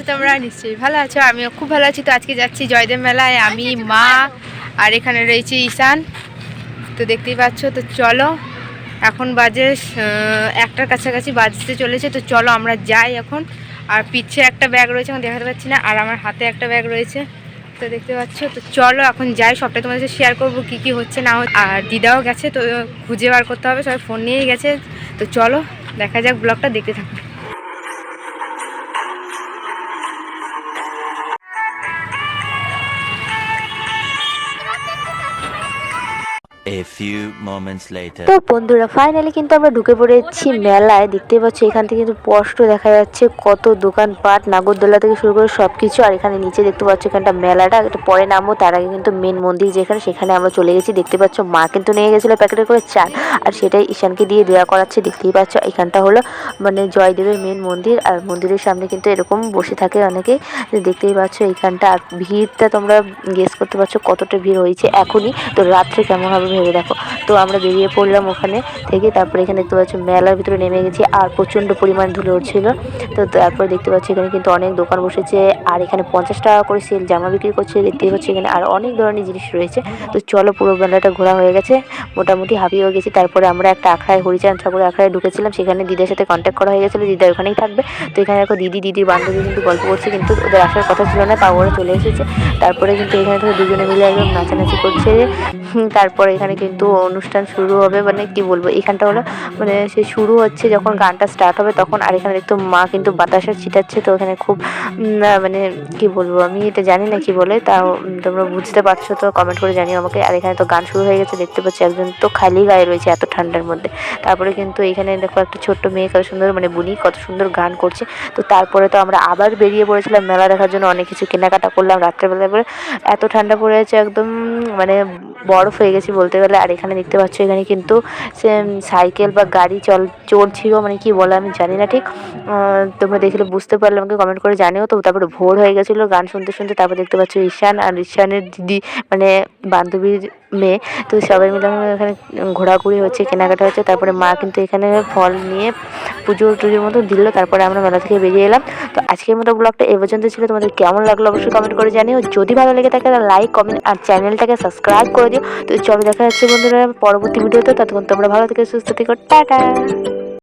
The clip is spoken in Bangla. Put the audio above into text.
তোমরা? নিশ্চয়ই ভালো আছো, আমিও খুব ভালো আছি। তো আজকে যাচ্ছি জয়দেব মেলায়, আমি, মা আর এখানে রয়েছে ঈশান। তো দেখতেই পাচ্ছ। তো চলো, এখন বাজে 1টার কাছাকাছি বাজতে চলেছে। তো চলো আমরা যাই এখন। আর পিছে একটা ব্যাগ রয়েছে, এখন দেখাতে পাচ্ছি না, আর আমার হাতে একটা ব্যাগ রয়েছে, তো দেখতে পাচ্ছ। তো চলো এখন যাই, সবটাই তোমাদের সাথে শেয়ার করবো কী কী হচ্ছে না হচ্ছে। আর দিদাও গেছে, তো খুঁজে বার করতে হবে, সবাই ফোন নিয়েই গেছে। তো চলো দেখা যাক, ব্লগটা দেখতে থাকো। A few moments later. তো বন্ধুরা ফাইনালি কিন্তু আমরা ঢুকে পড়েছি মেলায়। দেখতে পাচ্ছি এখান থেকে কিন্তু স্পষ্ট দেখা যাচ্ছে কত দোকানপাট, নাগরদোলা থেকে শুরু করে সবকিছু। আর এখানে নিচে দেখতে পাচ্ছ এখানটা মেলাটা, একটু পরে নামবো, তার আগে কিন্তু মেন মন্দির যেখানে, সেখানে আমরা চলে গেছি। দেখতে পাচ্ছ মা কিন্তু নিয়ে গেছিলো প্যাকেটে করে চাল, আর সেটাই ঈশানকে দিয়ে দেওয়া করাচ্ছে। দেখতেই পাচ্ছ এখানটা হলো মানে জয়দেবের মেন মন্দির, আর মন্দিরের সামনে কিন্তু এরকম বসে থাকে অনেকেই। দেখতেই পাচ্ছ এইখানটা। আর ভিড়টা তোমরা গেস করতে পারছো কতটা ভিড় হয়েছে এখনই। তো রাত্রে কেমন হবে ভেবে দেখো। তো আমরা বেরিয়ে পড়লাম ওখানে থেকে। তারপরে এখানে দেখতে পাচ্ছি মেলার ভিতরে নেমে গেছি, আর প্রচণ্ড পরিমাণ ধুলো উঠছিল। তো তারপরে দেখতে পাচ্ছি এখানে কিন্তু অনেক দোকান বসেছে, আর এখানে 50 টাকা করে সেল জামা বিক্রি করছে। দেখতেই পাচ্ছি এখানে আর অনেক ধরনের জিনিস রয়েছে। তো চলো, পুরো মেলাটা ঘোরা হয়ে গেছে, মোটামুটি হাঁপিয়েও গেছি। তারপরে আমরা একটা আখড়ায়, হরিচাঁদ ঠাকুরের আখড়ায় ঢুকেছিলাম। সেখানে দিদার সাথে কন্ট্যাক্ট করা হয়ে গেছিলো, দিদা ওখানেই থাকবে। তো এখানে দেখো দিদির বান্ধবী কিন্তু গল্প করছে, কিন্তু ওদের আসার কথা ছিল না, তাও ওরা চলে এসেছে। তারপরে কিন্তু এখানে থেকে দুজনে মিলে একদম নাচানাচি করছে। তারপরে এখানে কিন্তু অনুষ্ঠান শুরু হবে, মানে কি বলবো, এখানটা হলো মানে সে শুরু হচ্ছে যখন গানটা স্টার্ট হবে তখন। আর এখানে দেখতো মা কিন্তু বাতাসা ছিটাচ্ছে। তো এখানে খুব মানে কি বলবো, আমি এটা জানি না কি বলে, তাও তোমরা বুঝতে পারছো তো কমেন্ট করে জানিও আমাকে। আর এখানে তো গান শুরু হয়ে গেছে, দেখতে পাচ্ছি একজন তো খালি গায়ে রয়েছে এত ঠান্ডার মধ্যে। তারপরে কিন্তু এখানে দেখো একটা ছোট্ট মেয়ে কত সুন্দর, মানে বুনি কত সুন্দর গান করছে। তো তারপরে তো আমরা আবার বেরিয়ে পড়েছিলাম মেলা দেখার জন্য, অনেক কিছু কেনাকাটা করলাম রাত্রেবেলা করে। এত ঠান্ডা পড়ে আছে, একদম মানে বরফ হয়ে গেছি বলতে গেলে। আর এখানে দেখতে পাচ্ছ এখানে কিন্তু সে সাইকেল বা গাড়ি চলছিল, মানে কি বলে আমি জানি না ঠিক। তোমরা দেখলে বুঝতে পারলে আমাকে কমেন্ট করে জানিও। তো তারপরে ভোর হয়ে গেছিলো গান শুনতে শুনতে। তারপর দেখতে পাচ্ছ ঈশান আর ঈশানের দিদি, মানে বান্ধবীর মেয়ে। তো সবাই মিলে এখানে ঘোরাঘুরি হচ্ছে, কেনাকাটা হচ্ছে। তারপরে মা কিন্তু এখানে ফল নিয়ে পুজো টুজোর মতো দিল। তারপরে আমরা মেলা থেকে বেরিয়ে এলাম। তো আজকের মতো ব্লগটা এই পর্যন্ত ছিল। তোমাদের কেমন লাগলো অবশ্যই কমেন্ট করে জানিও। যদি ভালো লেগে থাকে তাহলে লাইক, কমেন্ট আর চ্যানেলটাকে সাবস্ক্রাইব করে দিও। তো চলো দেখা যাচ্ছে বন্ধুরা পরবর্তী ভিডিওতে। ততক্ষণ তোমরা ভালো থেকে সুস্থ থেকো, টাটা।